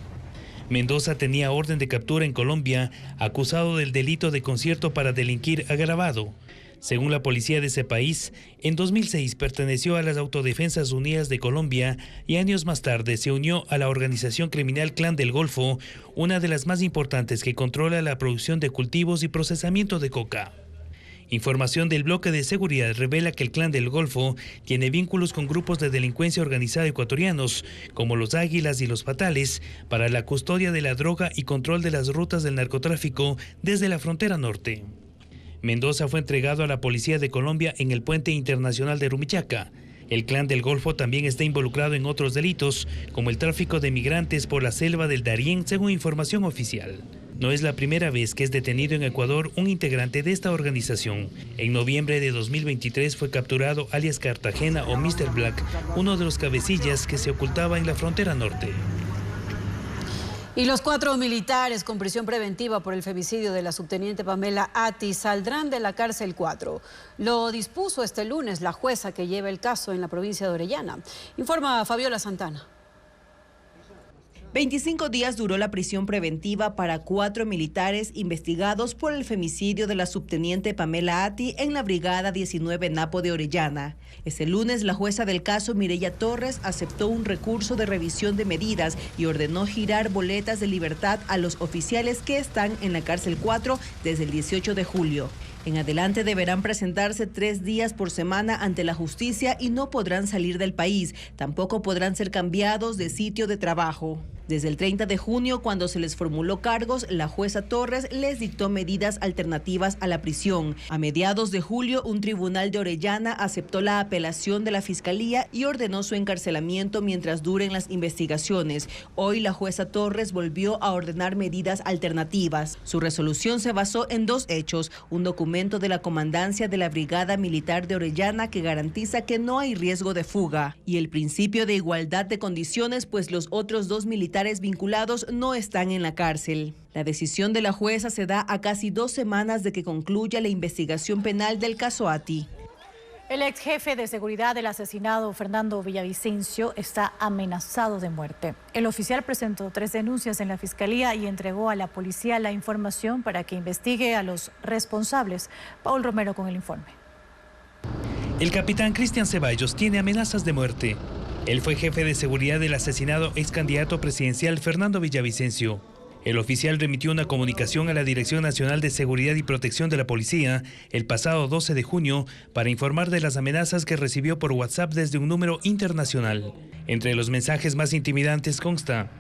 Mendoza tenía orden de captura en Colombia, acusado del delito de concierto para delinquir agravado. Según la policía de ese país, en 2006 perteneció a las Autodefensas Unidas de Colombia y años más tarde se unió a la organización criminal Clan del Golfo, una de las más importantes que controla la producción de cultivos y procesamiento de coca. Información del bloque de seguridad revela que el Clan del Golfo tiene vínculos con grupos de delincuencia organizada ecuatorianos, como los Águilas y los Fatales, para la custodia de la droga y control de las rutas del narcotráfico desde la frontera norte. Mendoza fue entregado a la policía de Colombia en el puente internacional de Rumichaca. El Clan del Golfo también está involucrado en otros delitos, como el tráfico de migrantes por la selva del Darién, según información oficial. No es la primera vez que es detenido en Ecuador un integrante de esta organización. En noviembre de 2023 fue capturado alias Cartagena o Mr. Black, uno de los cabecillas que se ocultaba en la frontera norte. Y los 4 militares con prisión preventiva por el femicidio de la subteniente Pamela Atti saldrán de la cárcel 4. Lo dispuso este lunes la jueza que lleva el caso en la provincia de Orellana. Informa Fabiola Santana. 25 días duró la prisión preventiva para 4 militares investigados por el femicidio de la subteniente Pamela Atti en la Brigada 19 Napo de Orellana. Este lunes, la jueza del caso, Mireya Torres, aceptó un recurso de revisión de medidas y ordenó girar boletas de libertad a los oficiales que están en la cárcel 4 desde el 18 de julio. En adelante deberán presentarse 3 días por semana ante la justicia y no podrán salir del país. Tampoco podrán ser cambiados de sitio de trabajo. Desde el 30 de junio, cuando se les formuló cargos, la jueza Torres les dictó medidas alternativas a la prisión. A mediados de julio, un tribunal de Orellana aceptó la apelación de la Fiscalía y ordenó su encarcelamiento mientras duren las investigaciones. Hoy, la jueza Torres volvió a ordenar medidas alternativas. Su resolución se basó en 2 hechos: un documento de la comandancia de la Brigada Militar de Orellana que garantiza que no hay riesgo de fuga, y el principio de igualdad de condiciones, pues los otros 2 militares vinculados no están en la cárcel. La decisión de la jueza se da a casi 2 semanas de que concluya la investigación penal del caso Atti. El ex jefe de seguridad del asesinado Fernando Villavicencio está amenazado de muerte. El oficial presentó 3 denuncias en la fiscalía y entregó a la policía la información para que investigue a los responsables. Paul Romero con el informe. El capitán Cristian Ceballos tiene amenazas de muerte. Él fue jefe de seguridad del asesinado ex candidato presidencial Fernando Villavicencio. El oficial remitió una comunicación a la Dirección Nacional de Seguridad y Protección de la Policía el pasado 12 de junio para informar de las amenazas que recibió por WhatsApp desde un número internacional. Entre los mensajes más intimidantes consta: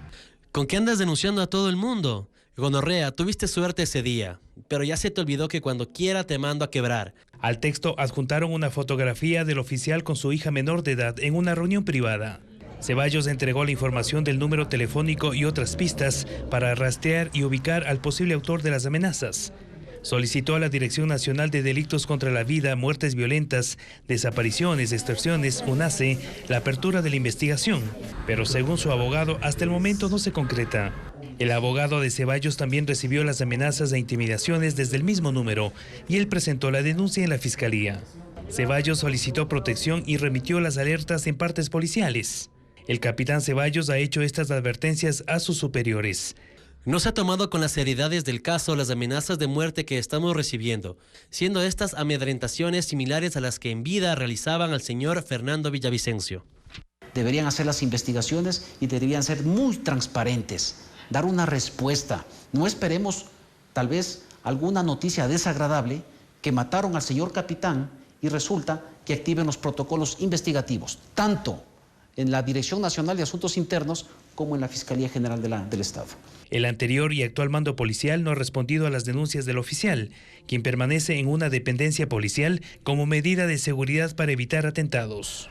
¿con qué andas denunciando a todo el mundo? Gonorrea, tuviste suerte ese día, pero ya se te olvidó que cuando quiera te mando a quebrar. Al texto adjuntaron una fotografía del oficial con su hija menor de edad en una reunión privada. Ceballos entregó la información del número telefónico y otras pistas para rastrear y ubicar al posible autor de las amenazas. solicitó a la Dirección Nacional de Delitos contra la Vida, Muertes Violentas, Desapariciones, Extorsiones, UNACE, la apertura de la investigación, pero según su abogado, hasta el momento no se concreta. El abogado de Ceballos también recibió las amenazas e intimidaciones desde el mismo número y él presentó la denuncia en la Fiscalía. Ceballos solicitó protección y remitió las alertas en partes policiales. El capitán Ceballos ha hecho estas advertencias a sus superiores. No se ha tomado con las seriedades del caso las amenazas de muerte que estamos recibiendo, siendo estas amedrentaciones similares a las que en vida realizaban al señor Fernando Villavicencio. Deberían hacer las investigaciones y deberían ser muy transparentes, dar una respuesta. No esperemos tal vez alguna noticia desagradable que mataron al señor capitán y resulta que activen los protocolos investigativos, tanto en la Dirección Nacional de Asuntos Internos como en la Fiscalía General del Estado. El anterior y actual mando policial no ha respondido a las denuncias del oficial, quien permanece en una dependencia policial como medida de seguridad para evitar atentados.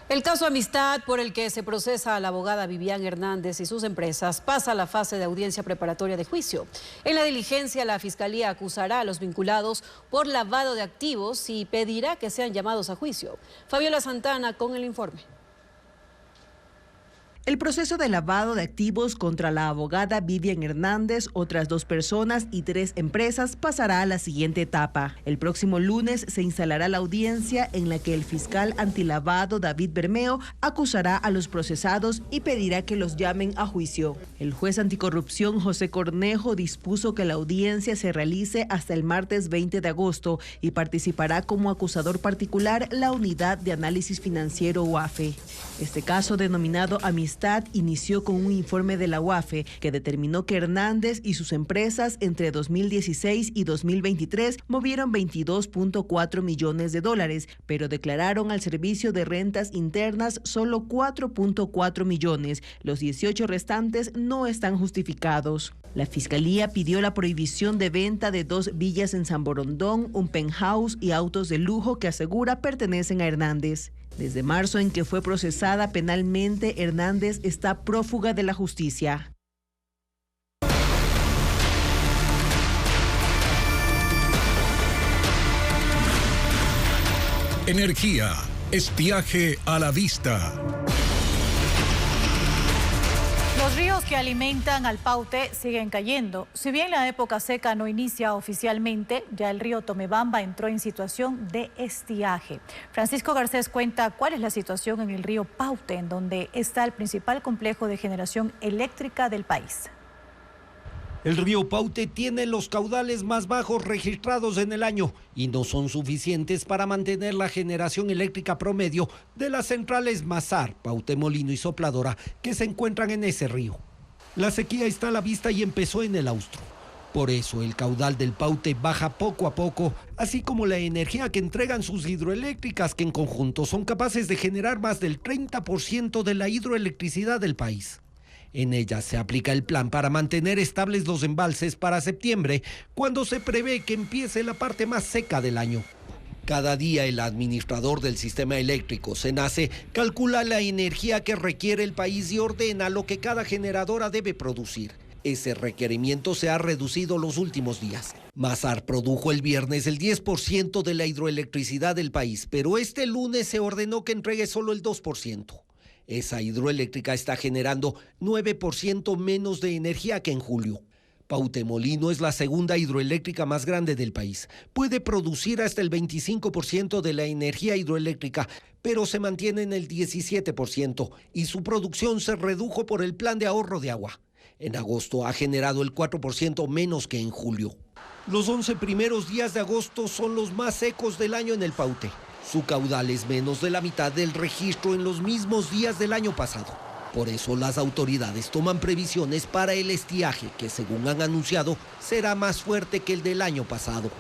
El caso Amistad, por el que se procesa a la abogada Vivian Hernández y sus empresas, pasa a la fase de audiencia preparatoria de juicio. En la diligencia, la Fiscalía acusará a los vinculados por lavado de activos y pedirá que sean llamados a juicio. Fabiola Santana con el informe. El proceso de lavado de activos contra la abogada Vivian Hernández, otras 2 personas y 3 empresas pasará a la siguiente etapa. El próximo lunes se instalará la audiencia en la que el fiscal antilavado David Bermeo acusará a los procesados y pedirá que los llamen a juicio. El juez anticorrupción José Cornejo dispuso que la audiencia se realice hasta el martes 20 de agosto y participará como acusador particular la Unidad de Análisis Financiero UAFE. Este caso, denominado Amistad, inició con un informe de la UAFE que determinó que Hernández y sus empresas entre 2016 y 2023 movieron $22.4 millones, pero declararon al Servicio de Rentas Internas solo 4.4 millones. Los 18 restantes no están justificados. La Fiscalía pidió la prohibición de venta de 2 villas en San Borondón, un penthouse y autos de lujo que asegura pertenecen a Hernández. Desde marzo, en que fue procesada penalmente, Hernández está prófuga de la justicia. Energía, estiaje a la vista. Los ríos que alimentan al Paute siguen cayendo. Si bien la época seca no inicia oficialmente, ya el río Tomebamba entró en situación de estiaje. Francisco Garcés cuenta cuál es la situación en el río Paute, en donde está el principal complejo de generación eléctrica del país. El río Paute tiene los caudales más bajos registrados en el año y no son suficientes para mantener la generación eléctrica promedio de las centrales Mazar, Paute Molino y Sopladora que se encuentran en ese río. La sequía está a la vista y empezó en el austro. Por eso el caudal del Paute baja poco a poco, así como la energía que entregan sus hidroeléctricas, que en conjunto son capaces de generar más del 30% de la hidroelectricidad del país. En ella se aplica el plan para mantener estables los embalses para septiembre, cuando se prevé que empiece la parte más seca del año. Cada día el administrador del sistema eléctrico, SENACE, calcula la energía que requiere el país y ordena lo que cada generadora debe producir. Ese requerimiento se ha reducido los últimos días. Mazar produjo el viernes el 10% de la hidroelectricidad del país, pero este lunes se ordenó que entregue solo el 2%. Esa hidroeléctrica está generando 9% menos de energía que en julio. Paute Molino es la segunda hidroeléctrica más grande del país. Puede producir hasta el 25% de la energía hidroeléctrica, pero se mantiene en el 17% y su producción se redujo por el plan de ahorro de agua. En agosto ha generado el 4% menos que en julio. Los 11 primeros días de agosto son los más secos del año en el Paute. Su caudal es menos de la mitad del registro en los mismos días del año pasado. Por eso las autoridades toman previsiones para el estiaje, que según han anunciado, será más fuerte que el del año pasado.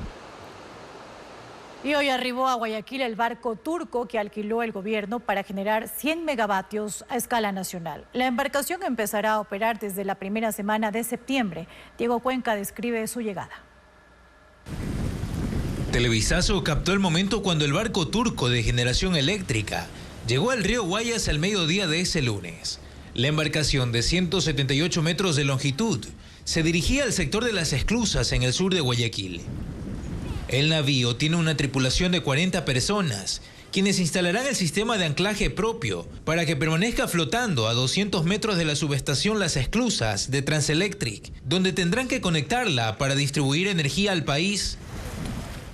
Y hoy arribó a Guayaquil el barco turco que alquiló el gobierno para generar 100 megavatios a escala nacional. La embarcación empezará a operar desde la primera semana de septiembre. Diego Cuenca describe su llegada. Televisazo captó el momento cuando el barco turco de generación eléctrica llegó al río Guayas al mediodía de ese lunes. La embarcación de 178 metros de longitud se dirigía al sector de las esclusas en el sur de Guayaquil. El navío tiene una tripulación de 40 personas, quienes instalarán el sistema de anclaje propio para que permanezca flotando a 200 metros de la subestación Las Esclusas de Transelectric, donde tendrán que conectarla para distribuir energía al país.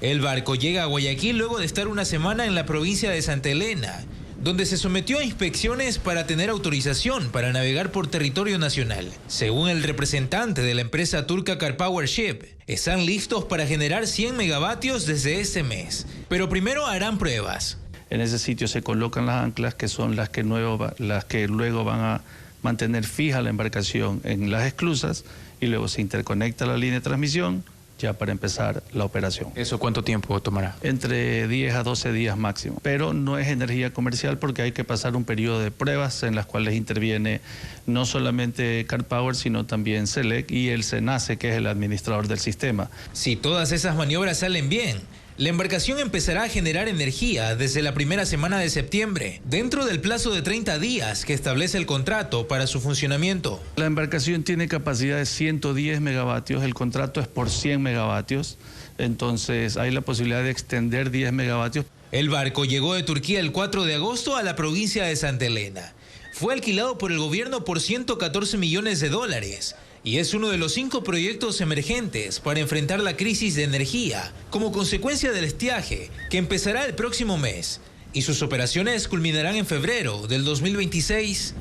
El barco llega a Guayaquil luego de estar una semana en la provincia de Santa Elena, donde se sometió a inspecciones para tener autorización para navegar por territorio nacional. Según el representante de la empresa turca Carpower Ship, están listos para generar 100 megavatios desde este mes, pero primero harán pruebas. En ese sitio se colocan las anclas, que son las que luego van a mantener fija la embarcación en las esclusas, y luego se interconecta la línea de transmisión ya para empezar la operación. ¿Eso cuánto tiempo tomará? Entre 10 a 12 días máximo. Pero no es energía comercial porque hay que pasar un periodo de pruebas en las cuales interviene no solamente Carpower, sino también SELEC y el SENACE, que es el administrador del sistema. Si todas esas maniobras salen bien, la embarcación empezará a generar energía desde la primera semana de septiembre, dentro del plazo de 30 días que establece el contrato para su funcionamiento. La embarcación tiene capacidad de 110 megavatios, el contrato es por 100 megavatios, entonces hay la posibilidad de extender 10 megavatios. El barco llegó de Turquía el 4 de agosto a la provincia de Santa Elena. Fue alquilado por el gobierno por $114 millones y es uno de los 5 proyectos emergentes para enfrentar la crisis de energía como consecuencia del estiaje, que empezará el próximo mes, y sus operaciones culminarán en febrero del 2026.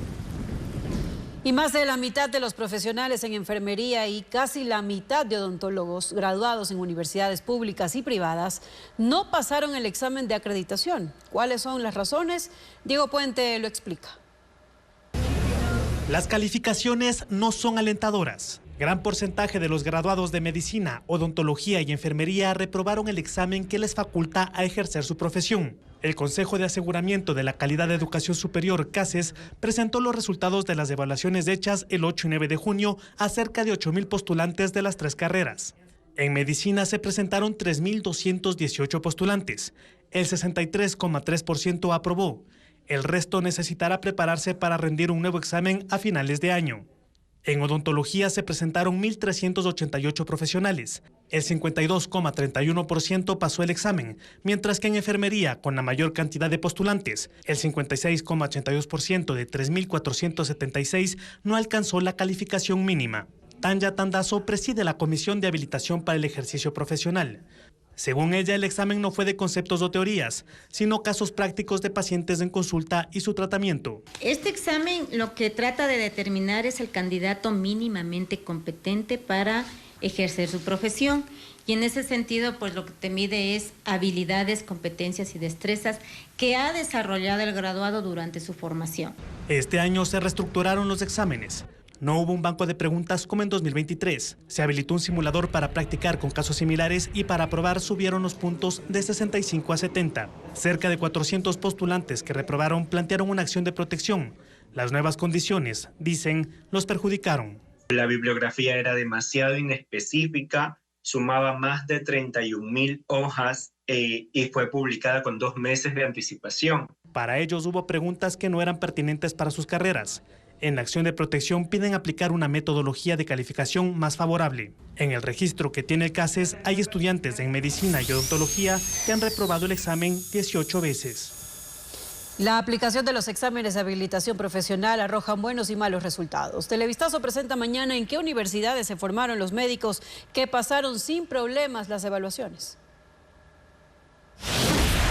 Y más de la mitad de los profesionales en enfermería y casi la mitad de odontólogos graduados en universidades públicas y privadas no pasaron el examen de acreditación. ¿Cuáles son las razones? Diego Puente lo explica. Las calificaciones no son alentadoras. Gran porcentaje de los graduados de medicina, odontología y enfermería reprobaron el examen que les faculta a ejercer su profesión. El Consejo de Aseguramiento de la Calidad de Educación Superior, CASES, presentó los resultados de las evaluaciones hechas el 8 y 9 de junio a cerca de 8.000 postulantes de las 3 carreras. En medicina se presentaron 3.218 postulantes. El 63,3% aprobó. El resto necesitará prepararse para rendir un nuevo examen a finales de año. En odontología se presentaron 1.388 profesionales. El 52,31% pasó el examen, mientras que en enfermería, con la mayor cantidad de postulantes, el 56,82% de 3.476 no alcanzó la calificación mínima. Tanya Tandazo preside la Comisión de Habilitación para el Ejercicio Profesional. Según ella, el examen no fue de conceptos o teorías, sino casos prácticos de pacientes en consulta y su tratamiento. Este examen lo que trata de determinar es el candidato mínimamente competente para ejercer su profesión. Y en ese sentido, pues lo que te mide es habilidades, competencias y destrezas que ha desarrollado el graduado durante su formación. Este año se reestructuraron los exámenes. No hubo un banco de preguntas como en 2023. Se habilitó un simulador para practicar con casos similares y para aprobar subieron los puntos de 65 a 70. Cerca de 400 postulantes que reprobaron plantearon una acción de protección. Las nuevas condiciones, dicen, los perjudicaron. La bibliografía era demasiado inespecífica, sumaba más de 31.000 hojas y fue publicada con 2 meses de anticipación. Para ellos hubo preguntas que no eran pertinentes para sus carreras. En la acción de protección piden aplicar una metodología de calificación más favorable. En el registro que tiene el CASES hay estudiantes en medicina y odontología que han reprobado el examen 18 veces. La aplicación de los exámenes de habilitación profesional arrojan buenos y malos resultados. Televistazo presenta mañana en qué universidades se formaron los médicos que pasaron sin problemas las evaluaciones.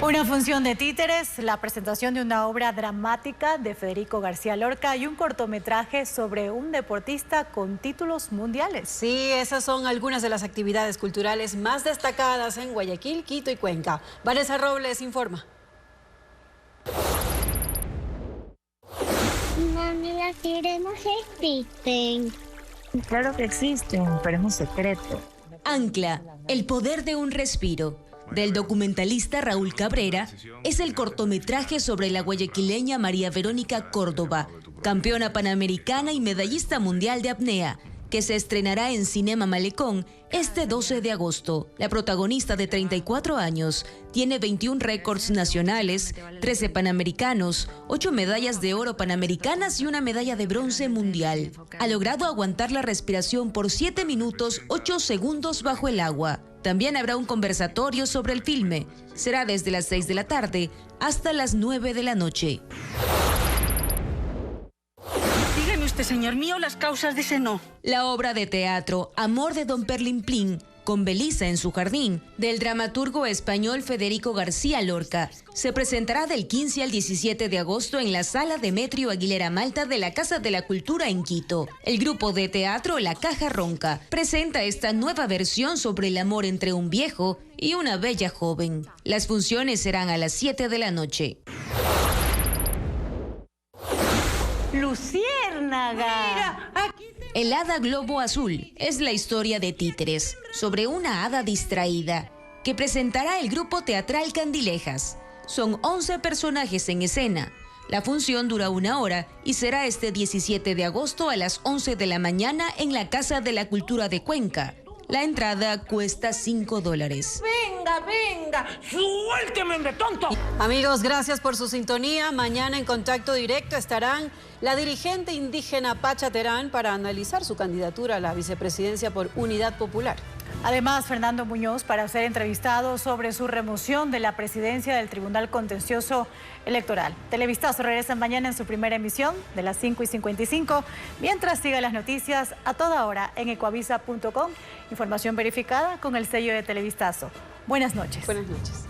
Una función de títeres, la presentación de una obra dramática de Federico García Lorca y un cortometraje sobre un deportista con títulos mundiales. Sí, esas son algunas de las actividades culturales más destacadas en Guayaquil, Quito y Cuenca. Vanessa Robles informa. Mami, las sirenas existen. Claro que existen, pero es un secreto. Ancla, el poder de un respiro, del documentalista Raúl Cabrera, es el cortometraje sobre la guayaquileña María Verónica Córdoba, campeona panamericana y medallista mundial de apnea, que se estrenará en Cinema Malecón este 12 de agosto. La protagonista de 34 años tiene 21 récords nacionales, 13 panamericanos, 8 medallas de oro panamericanas y una medalla de bronce mundial. Ha logrado aguantar la respiración por 7 minutos 8 segundos bajo el agua. También habrá un conversatorio sobre el filme. Será desde las 6 de la tarde hasta las 9 de la noche. Dígame usted, señor mío, las causas de ese no. La obra de teatro Amor de Don Perlimplín, con Belisa en su jardín, del dramaturgo español Federico García Lorca, se presentará del 15 al 17 de agosto en la Sala Demetrio Aguilera Malta de la Casa de la Cultura en Quito. El grupo de teatro La Caja Ronca presenta esta nueva versión sobre el amor entre un viejo y una bella joven. Las funciones serán a las 7 de la noche. Luciérnaga. Mira, aquí... El Hada Globo Azul es la historia de títeres sobre una hada distraída que presentará el grupo teatral Candilejas. Son 11 personajes en escena. La función dura 1 hora y será este 17 de agosto a las 11 de la mañana en la Casa de la Cultura de Cuenca. La entrada cuesta $5. Venga, venga, suélteme de tonto. Amigos, gracias por su sintonía. Mañana en Contacto Directo estarán la dirigente indígena Pacha Terán para analizar su candidatura a la vicepresidencia por Unidad Popular. Además, Fernando Muñoz para ser entrevistado sobre su remoción de la presidencia del Tribunal Contencioso Electoral. Televistazo regresa mañana en su primera emisión de las 5:55. Mientras siga las noticias a toda hora en ecuavisa.com. Información verificada con el sello de Televistazo. Buenas noches. Buenas noches.